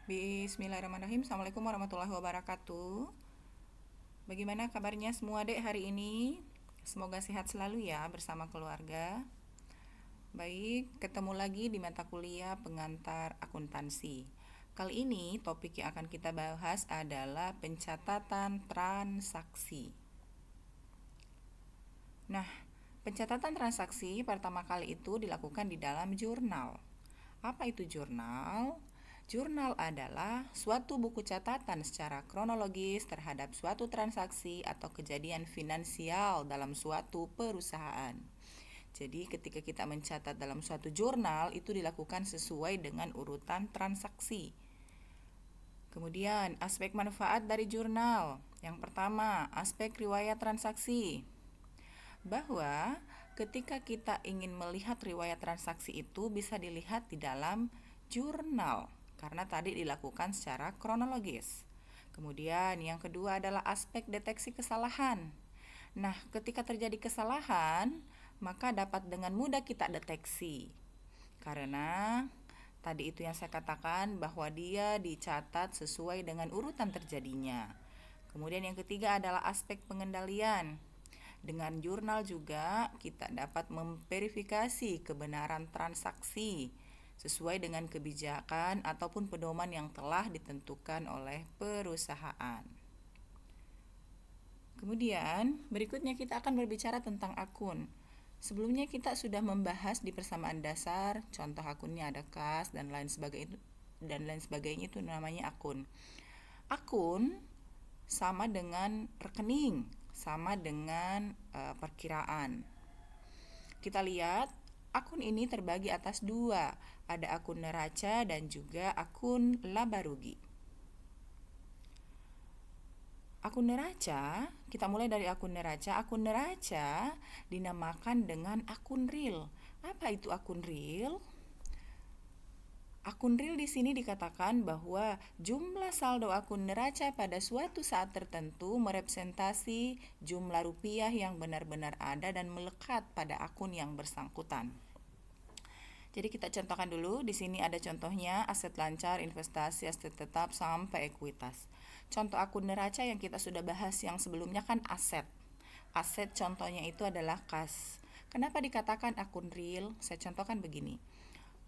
Bismillahirrahmanirrahim. Assalamualaikum warahmatullahi wabarakatuh. Bagaimana kabarnya semua dek hari ini? Semoga sehat selalu ya bersama keluarga. Baik, ketemu lagi di mata kuliah pengantar akuntansi. Kali ini topik yang akan kita bahas adalah pencatatan transaksi. Nah, pencatatan transaksi pertama kali itu dilakukan di dalam jurnal. Apa itu jurnal? Jurnal adalah suatu buku catatan secara kronologis terhadap suatu transaksi atau kejadian finansial dalam suatu perusahaan. Jadi ketika kita mencatat dalam suatu jurnal itu dilakukan sesuai dengan urutan transaksi. Kemudian aspek manfaat dari jurnal. Yang pertama, aspek riwayat transaksi. Bahwa ketika kita ingin melihat riwayat transaksi itu bisa dilihat di dalam jurnal karena tadi dilakukan secara kronologis. Kemudian yang kedua adalah aspek deteksi kesalahan. Nah, ketika terjadi kesalahan, maka dapat dengan mudah kita deteksi. Karena tadi itu yang saya katakan bahwa dia dicatat sesuai dengan urutan terjadinya. Kemudian yang ketiga adalah aspek pengendalian. Dengan jurnal juga kita dapat memverifikasi kebenaran transaksi sesuai dengan kebijakan ataupun pedoman yang telah ditentukan oleh perusahaan. Kemudian, berikutnya kita akan berbicara tentang akun. Sebelumnya kita sudah membahas di persamaan dasar, contoh akunnya ada kas dan lain sebagainya itu namanya akun. Akun sama dengan rekening, sama dengan perkiraan. Kita lihat akun ini terbagi atas dua, ada akun neraca dan juga akun laba rugi. Akun neraca, kita mulai dari akun neraca. Akun neraca dinamakan dengan akun real. Apa itu akun real? Akun real di sini dikatakan bahwa jumlah saldo akun neraca pada suatu saat tertentu merepresentasi jumlah rupiah yang benar-benar ada dan melekat pada akun yang bersangkutan. Jadi kita contohkan dulu, di sini ada contohnya aset lancar, investasi, aset tetap, sampai ekuitas. Contoh akun neraca yang kita sudah bahas yang sebelumnya kan aset. Aset contohnya itu adalah kas. Kenapa dikatakan akun real? Saya contohkan begini.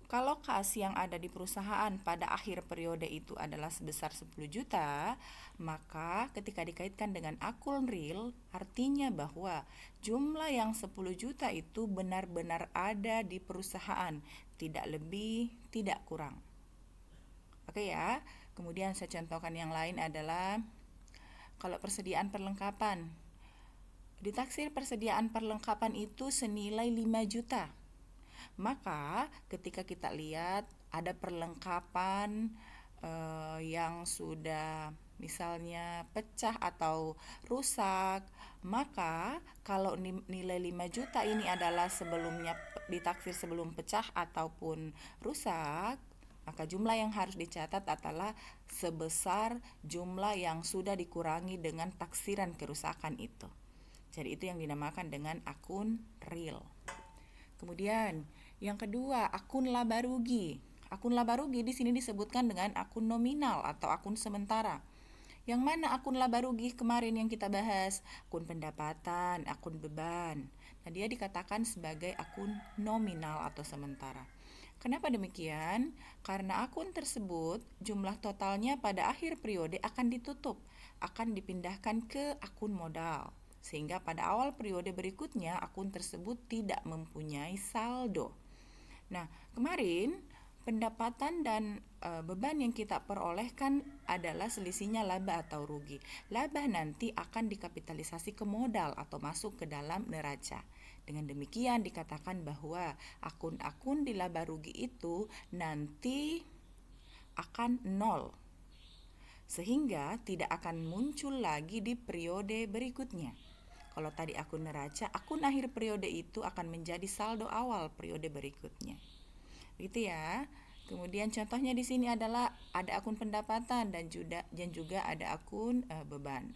Kalau kas yang ada di perusahaan pada akhir periode itu adalah sebesar 10 juta, maka ketika dikaitkan dengan akun real, artinya bahwa jumlah yang 10 juta itu benar-benar ada di perusahaan, tidak lebih, tidak kurang. Oke ya, kemudian saya contohkan yang lain adalah kalau persediaan perlengkapan. Ditaksir persediaan perlengkapan itu senilai 5 juta. Maka ketika kita lihat ada perlengkapan yang sudah misalnya pecah atau rusak, maka kalau nilai 5 juta ini adalah sebelumnya ditaksir sebelum pecah ataupun rusak, maka jumlah yang harus dicatat adalah sebesar jumlah yang sudah dikurangi dengan taksiran kerusakan itu. Jadi itu yang dinamakan dengan akun real. Kemudian, yang kedua, akun laba rugi. Akun laba rugi di sini disebutkan dengan akun nominal atau akun sementara. Yang mana akun laba rugi kemarin yang kita bahas? Akun pendapatan, akun beban. Nah, dia dikatakan sebagai akun nominal atau sementara. Kenapa demikian? Karena akun tersebut jumlah totalnya pada akhir periode akan ditutup, akan dipindahkan ke akun modal. Sehingga pada awal periode berikutnya akun tersebut tidak mempunyai saldo. Nah, kemarin pendapatan dan beban yang kita perolehkan adalah selisihnya laba atau rugi. Laba nanti akan dikapitalisasi ke modal atau masuk ke dalam neraca. Dengan demikian dikatakan bahwa akun-akun di laba rugi itu nanti akan nol. Sehingga tidak akan muncul lagi di periode berikutnya. Kalau tadi akun neraca, akun akhir periode itu akan menjadi saldo awal periode berikutnya. Gitu ya. Kemudian contohnya di sini adalah ada akun pendapatan dan juga ada akun beban.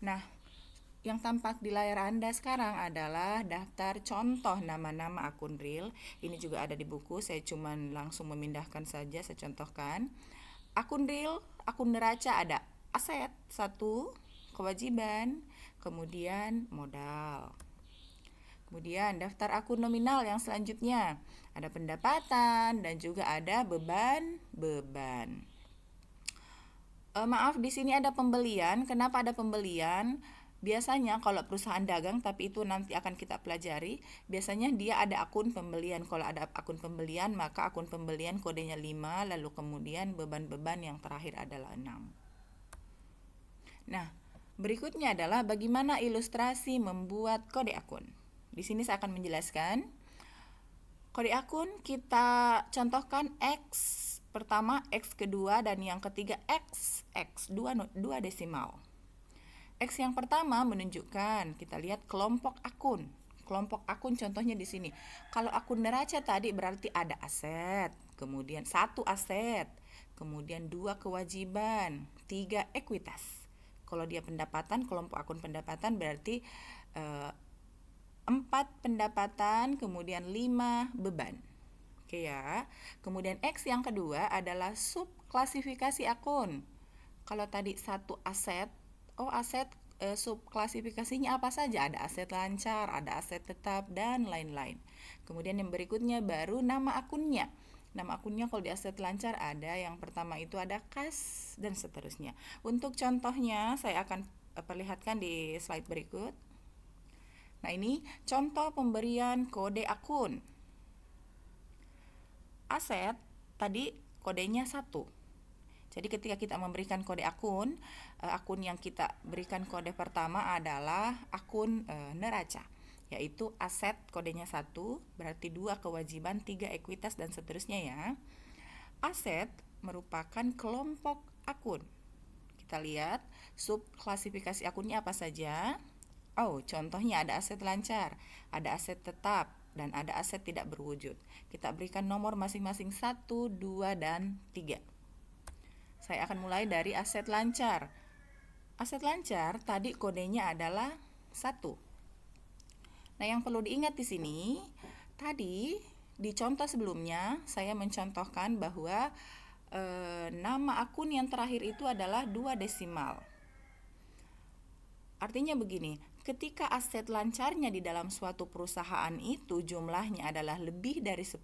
Nah, Yang tampak di layar Anda sekarang adalah daftar contoh nama-nama akun real. Ini juga ada di buku, saya cuman langsung memindahkan saja, saya contohkan. Akun real, akun neraca ada aset 1, kewajiban, kemudian modal. Kemudian daftar akun nominal yang selanjutnya ada pendapatan dan juga ada beban. Maaf, di sini ada pembelian. Kenapa ada pembelian? Biasanya kalau perusahaan dagang, tapi itu nanti akan kita pelajari, biasanya dia ada akun pembelian. Kalau ada akun pembelian, maka akun pembelian kodenya 5, lalu kemudian beban-beban yang terakhir adalah 6. Nah, berikutnya adalah bagaimana ilustrasi membuat kode akun. Di sini saya akan menjelaskan. Kode akun kita contohkan X pertama, X kedua, dan yang ketiga X, dua desimal. X yang pertama menunjukkan, kita lihat kelompok akun. Kelompok akun contohnya di sini. Kalau akun neraca tadi berarti ada aset, kemudian 1 aset, kemudian 2 kewajiban, 3 ekuitas. Kalau dia pendapatan, kelompok akun pendapatan berarti 4 pendapatan, kemudian 5 beban. Oke ya. Kemudian X yang kedua adalah subklasifikasi akun. Kalau tadi 1 aset, aset subklasifikasinya apa saja? Ada aset lancar, ada aset tetap, dan lain-lain. Kemudian yang berikutnya baru nama akunnya. Nama akunnya kalau di aset lancar ada, yang pertama itu ada kas, dan seterusnya. Untuk contohnya saya akan perlihatkan di slide berikut. Nah, ini contoh pemberian kode akun. Aset tadi kodenya 1. Jadi ketika kita memberikan kode akun, akun yang kita berikan kode pertama adalah akun neraca, yaitu aset kodenya 1, berarti 2 kewajiban, 3 ekuitas, dan seterusnya ya. Aset merupakan kelompok akun. Kita lihat subklasifikasi akunnya apa saja. Contohnya ada aset lancar, ada aset tetap, dan ada aset tidak berwujud. Kita berikan nomor masing-masing 1, 2, dan 3. Saya akan mulai dari aset lancar. Aset lancar tadi kodenya adalah 1. Nah, yang perlu diingat di sini, tadi di contoh sebelumnya saya mencontohkan bahwa nama akun yang terakhir itu adalah 2 desimal. Artinya begini, ketika aset lancarnya di dalam suatu perusahaan itu jumlahnya adalah lebih dari 10,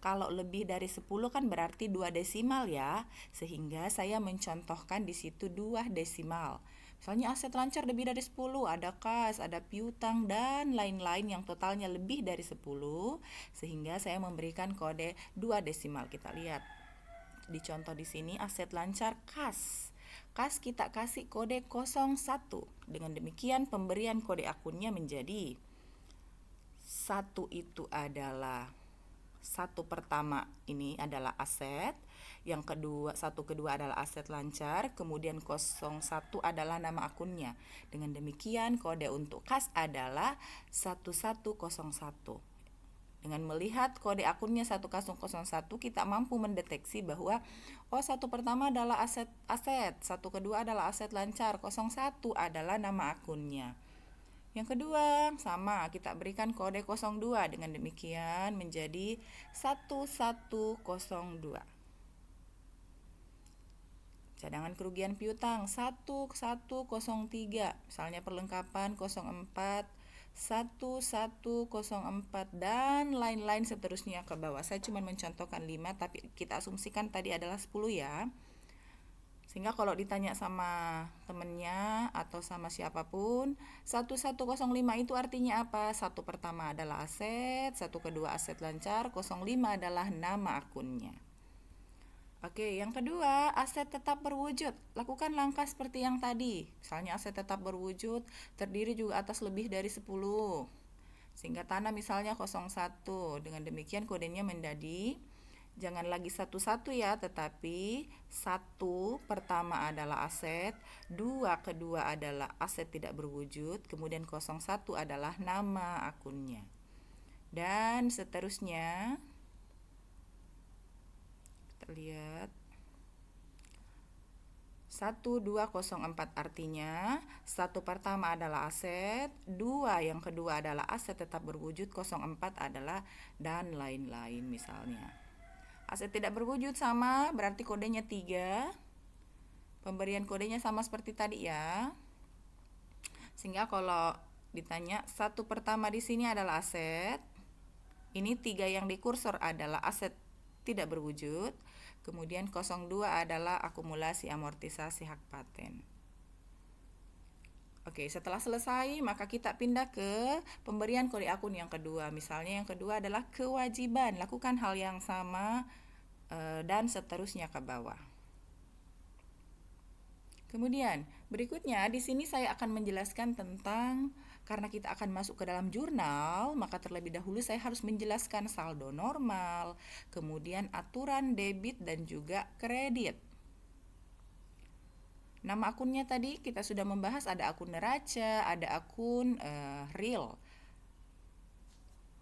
kalau lebih dari 10 kan berarti 2 desimal ya, sehingga saya mencontohkan di situ 2 desimal. Misalnya aset lancar lebih dari 10, ada kas, ada piutang, dan lain-lain yang totalnya lebih dari 10, sehingga saya memberikan kode 2 desimal. Kita lihat di contoh di sini aset lancar kas. Kas kita kasih kode 01. Dengan demikian pemberian kode akunnya menjadi 1 itu adalah 1 pertama ini adalah aset, yang kedua 1 kedua adalah aset lancar, kemudian 01 adalah nama akunnya. Dengan demikian kode untuk kas adalah 1101. Dengan melihat kode akunnya 1001, kita mampu mendeteksi bahwa 1 pertama adalah aset, 1 kedua adalah aset lancar, 01 adalah nama akunnya. Yang kedua sama, kita berikan kode 02. Dengan demikian menjadi 1102. Cadangan kerugian piutang 1103, misalnya perlengkapan 04, 1104, dan lain-lain seterusnya ke bawah. Saya cuma mencontohkan 5, tapi kita asumsikan tadi adalah 10 ya. Sehingga kalau ditanya sama temennya atau sama siapapun, 1105 itu artinya apa? 1 pertama adalah aset, 1 kedua aset lancar, 05 adalah nama akunnya. Oke, yang kedua, aset tetap berwujud. Lakukan langkah seperti yang tadi. Misalnya aset tetap berwujud terdiri juga atas lebih dari 10. Sehingga tanah misalnya 01. Dengan demikian kodenya menjadi, jangan lagi 11 ya, tetapi 1 pertama adalah aset, 2 kedua adalah aset tidak berwujud, kemudian 01 adalah nama akunnya. Dan seterusnya, kita lihat 1204 artinya satu pertama adalah aset, dua yang kedua adalah aset tetap berwujud, 04 adalah dan lain-lain misalnya. Aset tidak berwujud sama berarti kodenya 3. Pemberian kodenya sama seperti tadi ya. Sehingga kalau ditanya satu pertama di sini adalah aset, ini 3 yang di kursor adalah aset tidak berwujud. Kemudian 02 adalah akumulasi amortisasi hak paten. Oke, setelah selesai maka kita pindah ke pemberian kode akun yang kedua. Misalnya yang kedua adalah kewajiban, lakukan hal yang sama dan seterusnya ke bawah. Kemudian berikutnya di sini saya akan menjelaskan tentang, karena kita akan masuk ke dalam jurnal, maka terlebih dahulu saya harus menjelaskan saldo normal, kemudian aturan debit dan juga kredit. Nama akunnya tadi kita sudah membahas, ada akun neraca, ada akun real.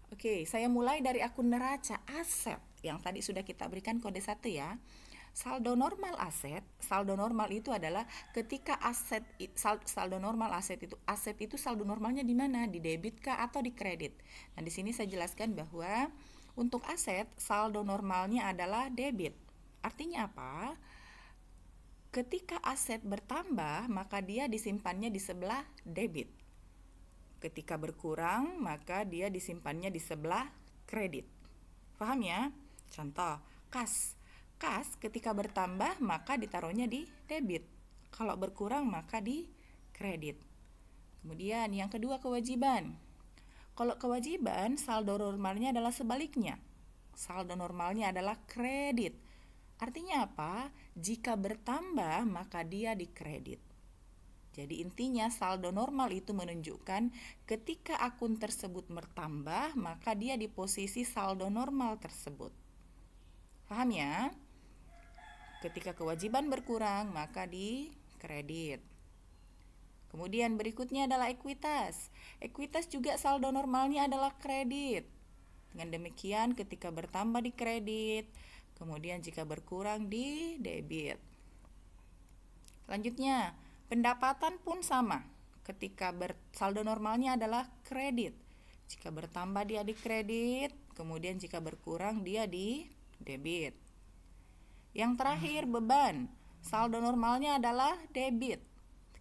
Oke, saya mulai dari akun neraca aset yang tadi sudah kita berikan kode 1 ya. Saldo normal itu adalah ketika saldo normal aset itu saldo normalnya di mana? Di debit kah atau di kredit? Nah, di sini saya jelaskan bahwa untuk aset saldo normalnya adalah debit. Artinya apa? Ketika aset bertambah, maka dia disimpannya di sebelah debit. Ketika berkurang, maka dia disimpannya di sebelah kredit. Paham ya? Contoh, kas ketika bertambah maka ditaruhnya di debit. Kalau berkurang maka di kredit. Kemudian yang kedua kewajiban. Kalau kewajiban saldo normalnya adalah sebaliknya. Saldo normalnya adalah kredit. Artinya apa? Jika bertambah maka dia di kredit. Jadi intinya saldo normal itu menunjukkan ketika akun tersebut bertambah maka dia di posisi saldo normal tersebut. Paham ya? Ketika kewajiban berkurang, maka di kredit. Kemudian berikutnya adalah ekuitas. Ekuitas juga saldo normalnya adalah kredit. Dengan demikian ketika bertambah di kredit, kemudian jika berkurang di debit. Selanjutnya, pendapatan pun sama. Ketika saldo normalnya adalah kredit. Jika bertambah dia di kredit, kemudian jika berkurang dia di debit. Yang terakhir beban, saldo normalnya adalah debit.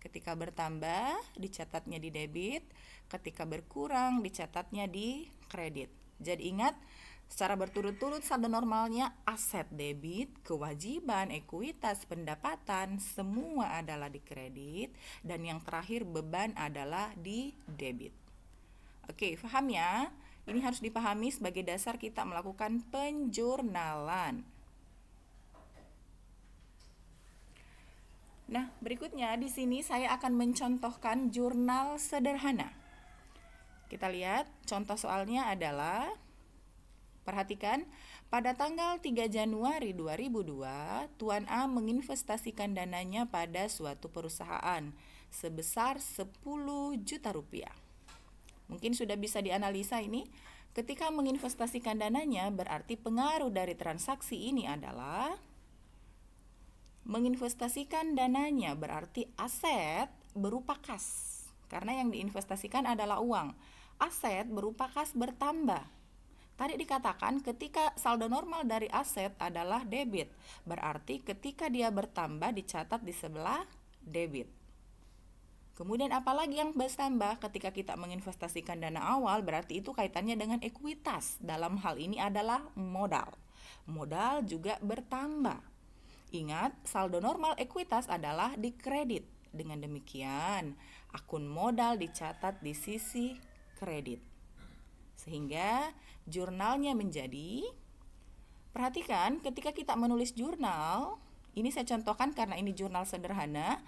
Ketika bertambah dicatatnya di debit, ketika berkurang dicatatnya di kredit. Jadi ingat, secara berturut-turut saldo normalnya aset debit, kewajiban, ekuitas, pendapatan semua adalah di kredit, dan yang terakhir beban adalah di debit. Oke, paham ya? Ini harus dipahami sebagai dasar kita melakukan penjurnalan. Nah, berikutnya di sini saya akan mencontohkan jurnal sederhana. Kita lihat contoh soalnya adalah, perhatikan, pada tanggal 3 Januari 2002, Tuan A menginvestasikan dananya pada suatu perusahaan sebesar 10 juta rupiah. Mungkin sudah bisa dianalisa ini. Ketika menginvestasikan dananya, berarti pengaruh dari transaksi ini adalah menginvestasikan dananya berarti aset berupa kas. Karena yang diinvestasikan adalah uang. Aset berupa kas bertambah. Tadi dikatakan ketika saldo normal dari aset adalah debit. Berarti ketika dia bertambah dicatat di sebelah debit. Kemudian apalagi yang bertambah ketika kita menginvestasikan dana awal, berarti itu kaitannya dengan ekuitas. Dalam hal ini adalah modal. Modal juga bertambah. Ingat, saldo normal ekuitas adalah di kredit. Dengan demikian, akun modal dicatat di sisi kredit. Sehingga jurnalnya menjadi, perhatikan ketika kita menulis jurnal, ini saya contohkan karena ini jurnal sederhana,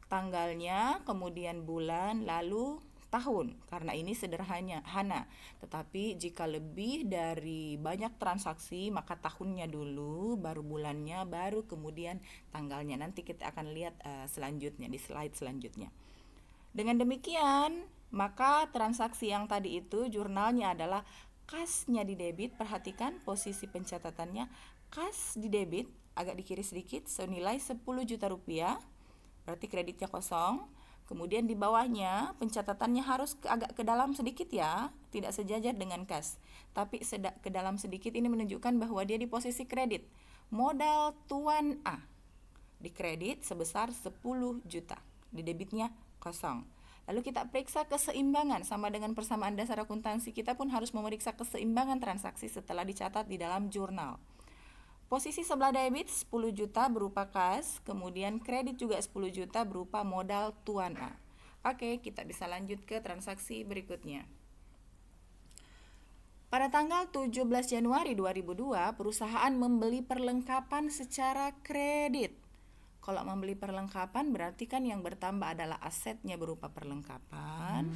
tanggalnya, kemudian bulan, lalu tahun, karena ini sederhana. Tetapi jika lebih dari banyak transaksi, maka tahunnya dulu, baru bulannya, baru kemudian tanggalnya. Nanti kita akan lihat selanjutnya di slide selanjutnya. Dengan demikian, maka transaksi yang tadi itu jurnalnya adalah kasnya di debit. Perhatikan posisi pencatatannya, kas di debit agak di kiri sedikit senilai 10 juta rupiah. berarti kreditnya kosong. Kemudian di bawahnya pencatatannya harus agak ke dalam sedikit ya, tidak sejajar dengan kas. Tapi ke dalam sedikit ini menunjukkan bahwa dia di posisi kredit. Modal tuan A di kredit sebesar 10 juta, di debitnya kosong. Lalu kita periksa keseimbangan, sama dengan persamaan dasar akuntansi, kita pun harus memeriksa keseimbangan transaksi setelah dicatat di dalam jurnal. Posisi sebelah debit 10 juta berupa kas, kemudian kredit juga 10 juta berupa modal tuan A. Oke, kita bisa lanjut ke transaksi berikutnya. Pada tanggal 17 Januari 2002, perusahaan membeli perlengkapan secara kredit. Kalau membeli perlengkapan berarti kan yang bertambah adalah asetnya berupa perlengkapan.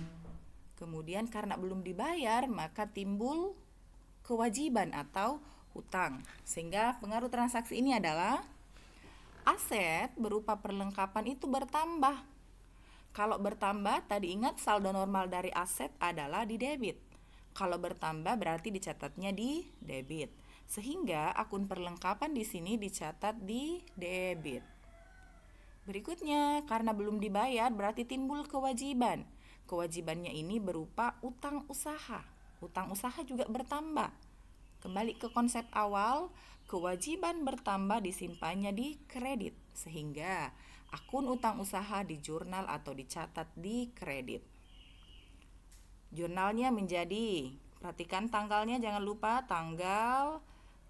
Kemudian karena belum dibayar, maka timbul kewajiban atau hutang. Sehingga pengaruh transaksi ini adalah aset berupa perlengkapan itu bertambah. Kalau bertambah, tadi ingat saldo normal dari aset adalah di debit. Kalau bertambah berarti dicatatnya di debit. Sehingga akun perlengkapan di sini dicatat di debit. Berikutnya, karena belum dibayar berarti timbul kewajiban. Kewajibannya ini berupa utang usaha. Utang usaha juga bertambah. Kembali ke konsep awal, kewajiban bertambah disimpannya di kredit, sehingga akun utang usaha di jurnal atau dicatat di kredit. Jurnalnya menjadi, perhatikan tanggalnya, jangan lupa tanggal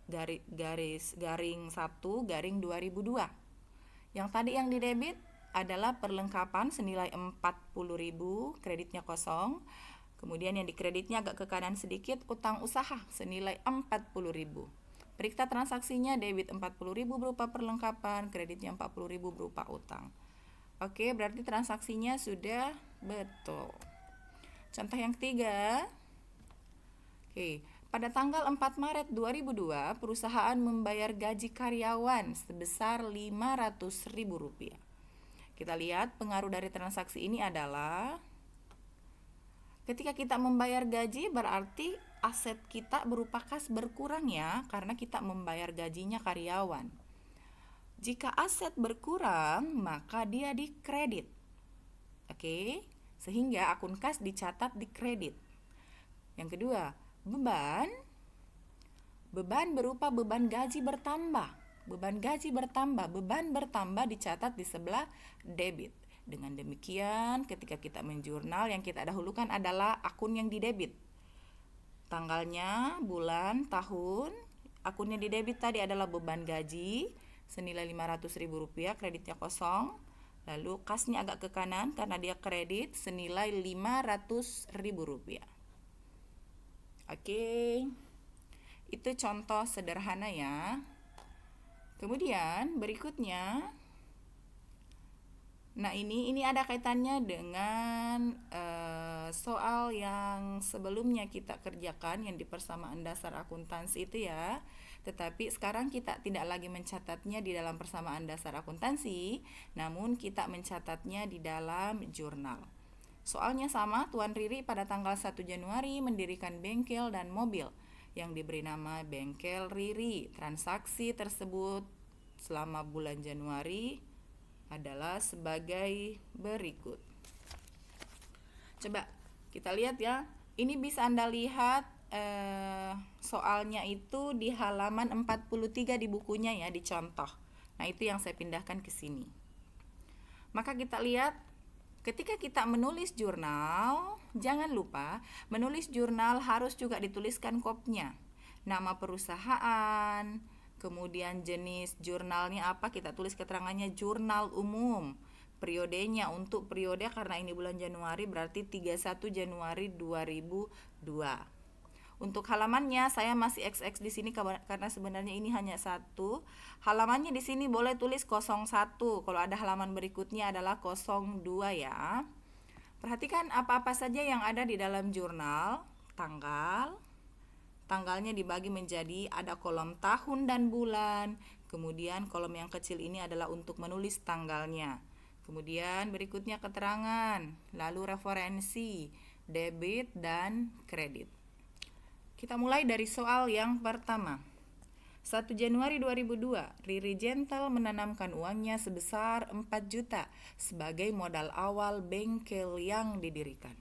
garing 1 garing 2002. Yang tadi yang di debit adalah perlengkapan senilai 40.000, kreditnya kosong. Kemudian yang dikreditnya agak ke kanan sedikit, utang usaha senilai 40.000. Periksa transaksinya, debit 40.000 berupa perlengkapan, kreditnya 40.000 berupa utang. Oke, berarti transaksinya sudah betul. Contoh yang ketiga. Oke, pada tanggal 4 Maret 2002, perusahaan membayar gaji karyawan sebesar Rp500.000. Kita lihat pengaruh dari transaksi ini adalah ketika kita membayar gaji berarti aset kita berupa kas berkurang ya, karena kita membayar gajinya karyawan. Jika aset berkurang, maka dia dikredit. Oke, sehingga akun kas dicatat di kredit. Yang kedua, beban berupa beban gaji bertambah. Beban bertambah dicatat di sebelah debit. Dengan demikian, ketika kita menjurnal, yang kita dahulukan adalah akun yang di debit. Tanggalnya, bulan, tahun. Akunnya di debit tadi adalah beban gaji senilai Rp500.000, kreditnya kosong. Lalu kasnya agak ke kanan karena dia kredit senilai Rp500.000. Oke, itu contoh sederhana ya. Kemudian berikutnya, nah ini ada kaitannya dengan soal yang sebelumnya kita kerjakan yang di persamaan dasar akuntansi itu ya. Tetapi sekarang kita tidak lagi mencatatnya di dalam persamaan dasar akuntansi, namun kita mencatatnya di dalam jurnal. Soalnya sama, Tuan Riri pada tanggal 1 Januari mendirikan bengkel dan mobil yang diberi nama Bengkel Riri. Transaksi tersebut selama bulan Januari adalah sebagai berikut. Coba kita lihat ya. Ini bisa Anda lihat soalnya itu di halaman 43 di bukunya ya, di contoh. Nah, itu yang saya pindahkan ke sini. Maka kita lihat, ketika kita menulis jurnal, jangan lupa menulis jurnal harus juga dituliskan kopnya. Nama perusahaan, kemudian jenis jurnalnya apa, kita tulis keterangannya jurnal umum. Periodenya, untuk periode karena ini bulan Januari berarti 31 Januari 2002. Untuk halamannya saya masih XX di sini karena sebenarnya ini hanya satu. Halamannya di sini boleh tulis 01. Kalau ada halaman berikutnya adalah 02 ya. Perhatikan apa-apa saja yang ada di dalam jurnal. Tanggalnya dibagi menjadi ada kolom tahun dan bulan. Kemudian kolom yang kecil ini adalah untuk menulis tanggalnya. Kemudian berikutnya keterangan, lalu referensi, debit dan kredit. Kita mulai dari soal yang pertama. 1 Januari 2002, Riri Gentle menanamkan uangnya sebesar 4 juta sebagai modal awal bengkel yang didirikan.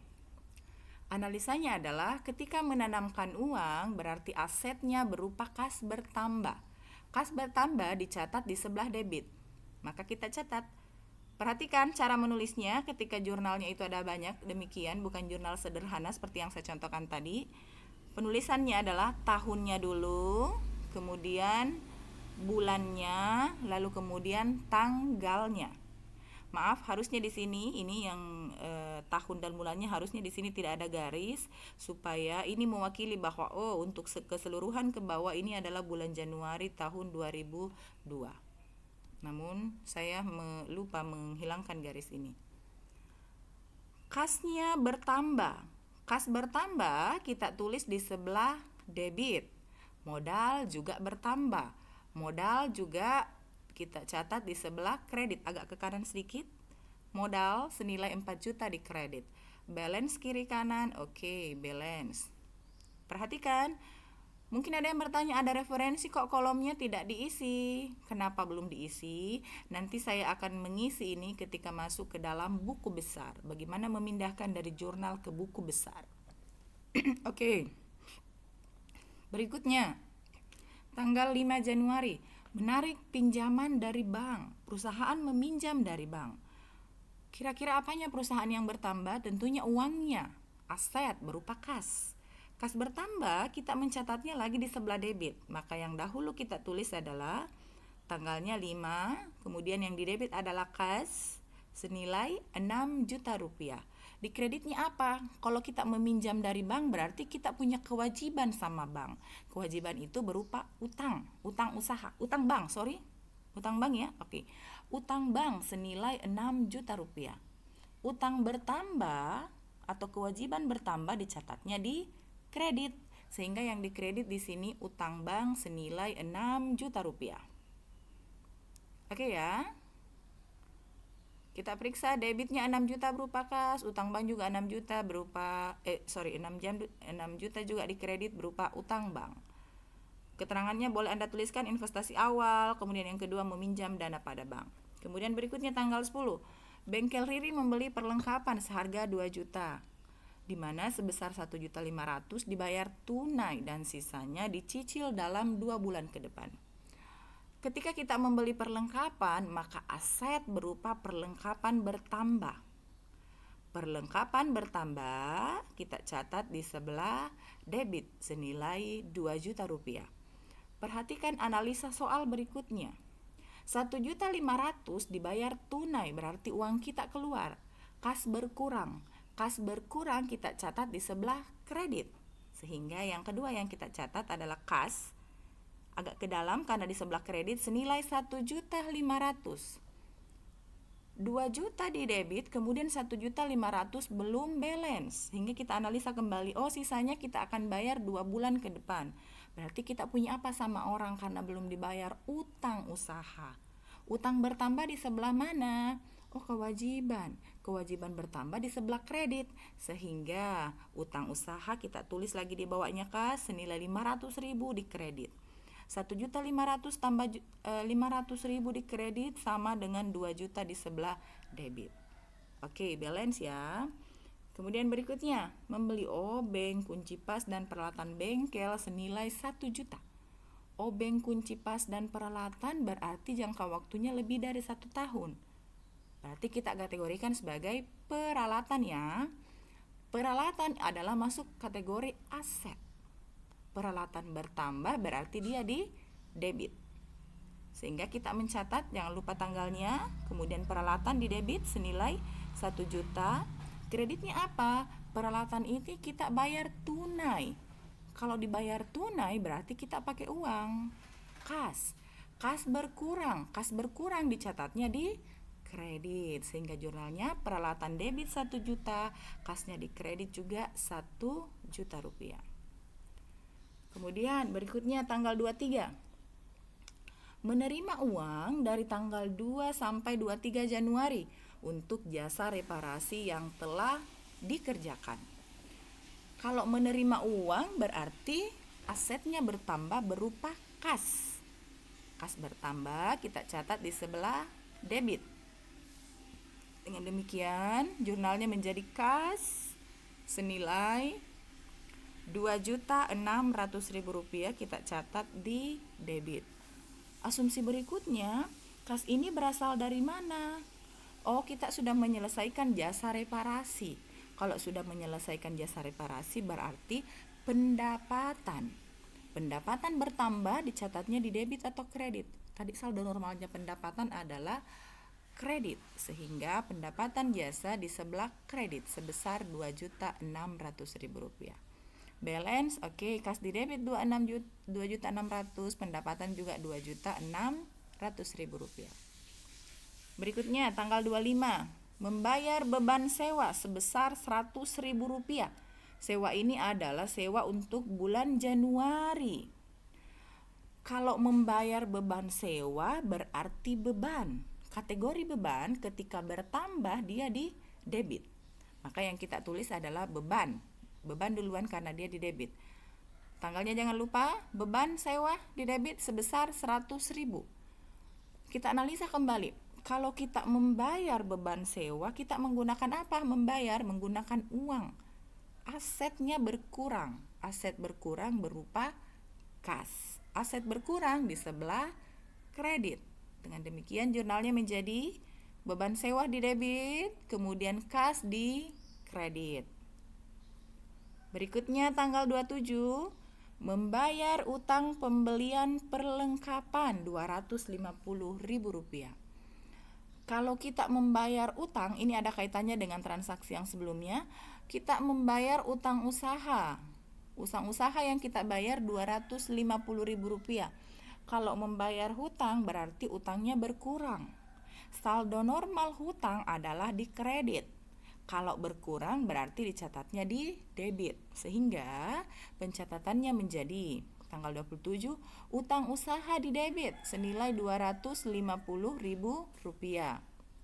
Analisanya adalah ketika menanamkan uang berarti asetnya berupa kas bertambah. Kas bertambah dicatat di sebelah debit. Maka kita catat. Perhatikan cara menulisnya ketika jurnalnya itu ada banyak, demikian bukan jurnal sederhana seperti yang saya contohkan tadi. Penulisannya adalah tahunnya dulu, kemudian bulannya, lalu kemudian tanggalnya. Maaf, harusnya di sini ini yang tahun dan bulannya harusnya di sini tidak ada garis supaya ini mewakili bahwa untuk keseluruhan ke bawah ini adalah bulan Januari tahun 2002. Namun saya lupa menghilangkan garis ini. Kasnya bertambah. Kas bertambah kita tulis di sebelah debit. Modal juga bertambah. Modal juga kita catat di sebelah kredit, agak ke kanan sedikit. Modal senilai 4 juta di kredit. Balance kiri kanan, oke, balance. Perhatikan, mungkin ada yang bertanya, ada referensi kok kolomnya tidak diisi? Kenapa belum diisi? Nanti saya akan mengisi ini ketika masuk ke dalam buku besar. Bagaimana memindahkan dari jurnal ke buku besar. Oke. Berikutnya, tanggal 5 Januari. Menarik pinjaman dari bank. Perusahaan meminjam dari bank. Kira-kira apanya perusahaan yang bertambah? Tentunya uangnya. Aset berupa kas. Kas bertambah, kita mencatatnya lagi di sebelah debit. Maka yang dahulu kita tulis adalah tanggalnya 5, kemudian yang di debit adalah kas senilai 6 juta rupiah. Di kreditnya apa? Kalau kita meminjam dari bank berarti kita punya kewajiban sama bank. Kewajiban itu berupa utang usaha, utang bank ya. Oke. Utang bank senilai 6 juta rupiah. Utang bertambah atau kewajiban bertambah dicatatnya di kredit. Sehingga yang dikredit di sini utang bank senilai 6 juta rupiah. Oke ya. Kita periksa debitnya 6 juta berupa kas, utang bank juga 6 juta berupa 6 juta juga dikredit berupa utang bank. Keterangannya boleh Anda tuliskan investasi awal, kemudian yang kedua meminjam dana pada bank. Kemudian berikutnya tanggal 10, bengkel Riri membeli perlengkapan seharga 2 juta. Di mana sebesar 1.500.000 dibayar tunai dan sisanya dicicil dalam 2 bulan ke depan. Ketika kita membeli perlengkapan, maka aset berupa perlengkapan bertambah. Perlengkapan bertambah kita catat di sebelah debit senilai 2 juta rupiah. Perhatikan analisa soal berikutnya. 1.500.000 dibayar tunai berarti uang kita keluar. Kas berkurang. Kas berkurang kita catat di sebelah kredit. Sehingga yang kedua yang kita catat adalah kas agak ke dalam karena di sebelah kredit senilai 1.500.000. 2 juta di debit, kemudian 1.500.000 belum balance. Sehingga kita analisa kembali, sisanya kita akan bayar 2 bulan ke depan. Berarti kita punya apa sama orang karena belum dibayar? Utang usaha. Utang bertambah di sebelah mana? Kewajiban. Kewajiban bertambah di sebelah kredit. Sehingga utang usaha kita tulis lagi di bawahnya kas senilai 500.000 di kredit. 1.500.000 tambah 500.000 di kredit sama dengan 2 juta di sebelah debit. Oke, balance ya. Kemudian berikutnya, membeli obeng, kunci pas dan peralatan bengkel senilai 1 juta. Obeng, kunci pas dan peralatan berarti jangka waktunya lebih dari 1 tahun. Berarti kita kategorikan sebagai peralatan ya. Peralatan adalah masuk kategori aset. Peralatan bertambah berarti dia di debit. Sehingga kita mencatat, jangan lupa tanggalnya, kemudian peralatan di debit senilai 1 juta. Kreditnya apa? Peralatan ini kita bayar tunai. Kalau dibayar tunai berarti kita pakai uang. Kas. Kas berkurang. Kas berkurang dicatatnya di kredit. Sehingga jurnalnya peralatan debit 1 juta, kasnya di kredit juga 1 juta rupiah. Kemudian berikutnya tanggal 23. Menerima uang dari tanggal 2 sampai 23 Januari untuk jasa reparasi yang telah dikerjakan. Kalau menerima uang berarti asetnya bertambah berupa kas. kas bertambah kita catat di sebelah debit. Dengan demikian, jurnalnya menjadi kas senilai Rp2.600.000 kita catat di debit. Asumsi berikutnya, kas ini berasal dari mana? Oh, kita sudah menyelesaikan jasa reparasi. Kalau sudah menyelesaikan jasa reparasi berarti pendapatan. Pendapatan bertambah dicatatnya di debit atau kredit. Tadi saldo normalnya pendapatan adalah kredit, sehingga pendapatan jasa di sebelah kredit sebesar Rp2.600.000. Balance, oke, kas di debit 2.600.000, pendapatan juga Rp2.600.000. Berikutnya tanggal 25, membayar beban sewa sebesar Rp100.000. Sewa ini adalah sewa untuk bulan Januari. Kalau membayar beban sewa berarti beban. Kategori beban ketika bertambah dia di debit. Maka yang kita tulis adalah beban. Beban duluan karena dia di debit. Tanggalnya jangan lupa, beban sewa di debit sebesar 100.000. Kita analisa kembali. Kalau kita membayar beban sewa, kita menggunakan apa? Menggunakan uang. Asetnya berkurang. Aset berkurang berupa kas. Aset berkurang di sebelah kredit. Dengan demikian jurnalnya menjadi beban sewa di debit, kemudian kas di kredit. Berikutnya tanggal 27, membayar utang pembelian perlengkapan Rp250.000. Kalau kita membayar utang, ini ada kaitannya dengan transaksi yang sebelumnya. Kita membayar utang usaha. Utang usaha yang kita bayar Rp250.000. Kalau membayar hutang berarti utangnya berkurang. Saldo normal hutang adalah di kredit. Kalau berkurang berarti dicatatnya di debit. Sehingga pencatatannya menjadi tanggal 27, utang usaha di debit senilai Rp250.000.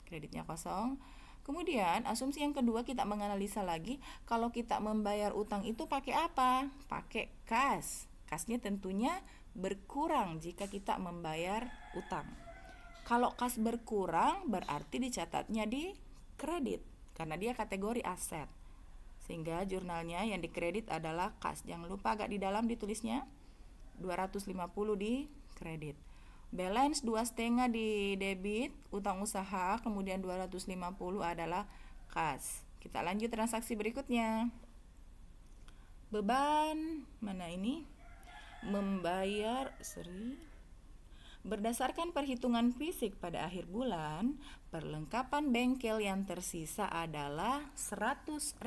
Kreditnya kosong. Kemudian asumsi yang kedua kita menganalisa lagi, kalau kita membayar utang itu pakai apa? Pakai kas. Kasnya tentunya berkurang jika kita membayar utang. Kalau kas berkurang berarti dicatatnya di kredit karena dia kategori aset. Sehingga jurnalnya yang dikredit adalah kas. Jangan lupa agak di dalam ditulisnya 250 di kredit. Balance 2,5 di debit, utang usaha, kemudian 250 adalah kas. Kita lanjut transaksi berikutnya. Beban mana ini? Berdasarkan perhitungan fisik pada akhir bulan, perlengkapan bengkel yang tersisa adalah Rp100.000.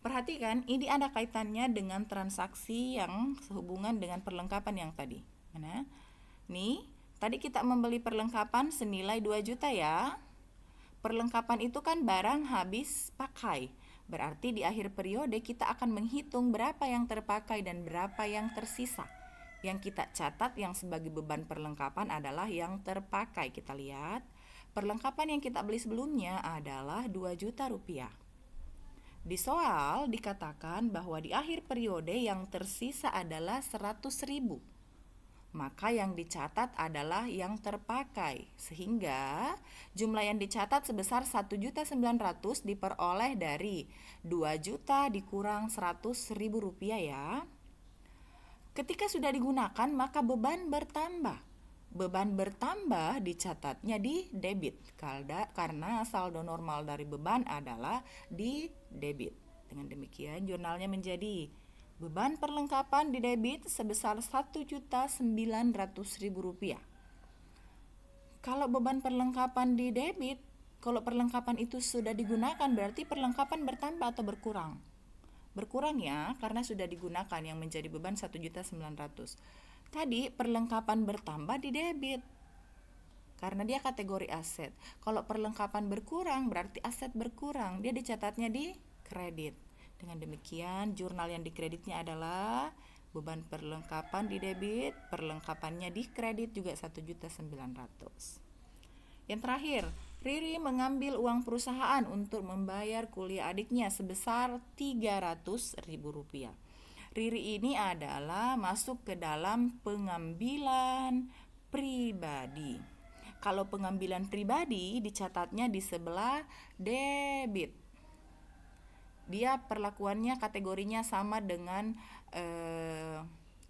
Perhatikan, ini ada kaitannya dengan transaksi yang sehubungan dengan perlengkapan yang tadi. Mana? Nih, tadi kita membeli perlengkapan senilai 2 juta ya. Perlengkapan itu kan barang habis pakai. Berarti di akhir periode kita akan menghitung berapa yang terpakai dan berapa yang tersisa. Yang kita catat yang sebagai beban perlengkapan adalah yang terpakai. Kita lihat, perlengkapan yang kita beli sebelumnya adalah Rp2 juta. Di soal dikatakan bahwa di akhir periode yang tersisa adalah Rp100.000. Maka yang dicatat adalah yang terpakai, sehingga jumlah yang dicatat sebesar Rp1.900.000 diperoleh dari 2 juta dikurang Rp100.000 ya. Ketika sudah digunakan maka beban bertambah. Beban bertambah dicatatnya di debit karena saldo normal dari beban adalah di debit. Dengan demikian jurnalnya menjadi beban perlengkapan di debit sebesar Rp1.900.000. Kalau beban perlengkapan di debit, kalau perlengkapan itu sudah digunakan berarti perlengkapan bertambah atau berkurang? Berkurang ya, karena sudah digunakan yang menjadi beban Rp1.900.000. Tadi perlengkapan bertambah di debit karena dia kategori aset. Kalau perlengkapan berkurang berarti aset berkurang, dia dicatatnya di kredit. Dengan demikian, jurnal yang dikreditnya adalah beban perlengkapan di debit, perlengkapannya di kredit juga Rp1.900.000. Yang terakhir, Riri mengambil uang perusahaan untuk membayar kuliah adiknya sebesar Rp300.000. Riri ini adalah masuk ke dalam pengambilan pribadi. Kalau pengambilan pribadi dicatatnya di sebelah debit. Dia perlakuannya kategorinya sama dengan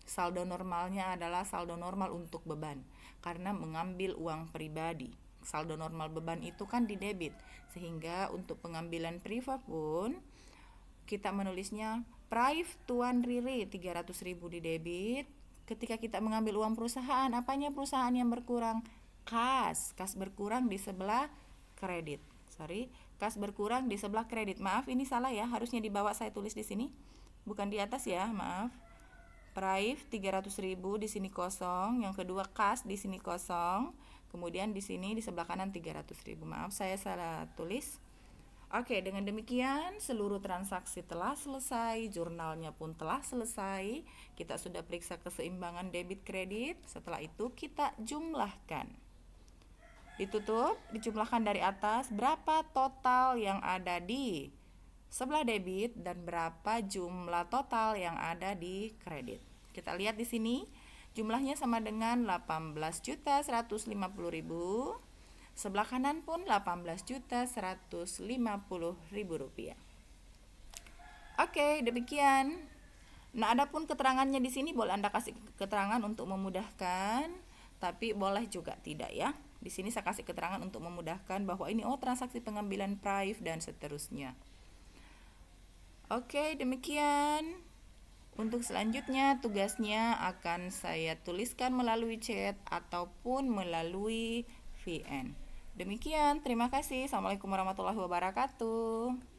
saldo normalnya adalah saldo normal untuk beban karena mengambil uang pribadi. Saldo normal beban itu kan di debit, sehingga untuk pengambilan priva pun kita menulisnya priv Tuan Riri 300.000 di debit. Ketika kita mengambil uang perusahaan, apanya perusahaan yang berkurang? Kas berkurang di sebelah kredit. Kas berkurang di sebelah kredit. Maaf, ini salah ya, harusnya di bawah saya tulis di sini, bukan di atas ya, maaf. Priv 300.000 di sini kosong, yang kedua kas di sini kosong, kemudian di sini di sebelah kanan 300.000. Maaf, saya salah tulis. Oke, dengan demikian seluruh transaksi telah selesai, jurnalnya pun telah selesai. Kita sudah periksa keseimbangan debit kredit. Setelah itu kita jumlahkan. Ditutup, dijumlahkan dari atas berapa total yang ada di sebelah debit dan berapa jumlah total yang ada di kredit. Kita lihat di sini, jumlahnya sama dengan 18.150.000. Sebelah kanan pun 18.150.000 rupiah. Oke, demikian. Nah, adapun keterangannya di sini boleh Anda kasih keterangan untuk memudahkan, tapi boleh juga tidak ya. Di sini saya kasih keterangan untuk memudahkan bahwa ini transaksi pengambilan priv dan seterusnya. Oke, demikian. Untuk selanjutnya tugasnya akan saya tuliskan melalui chat ataupun melalui VN. Demikian, terima kasih. Assalamualaikum warahmatullahi wabarakatuh.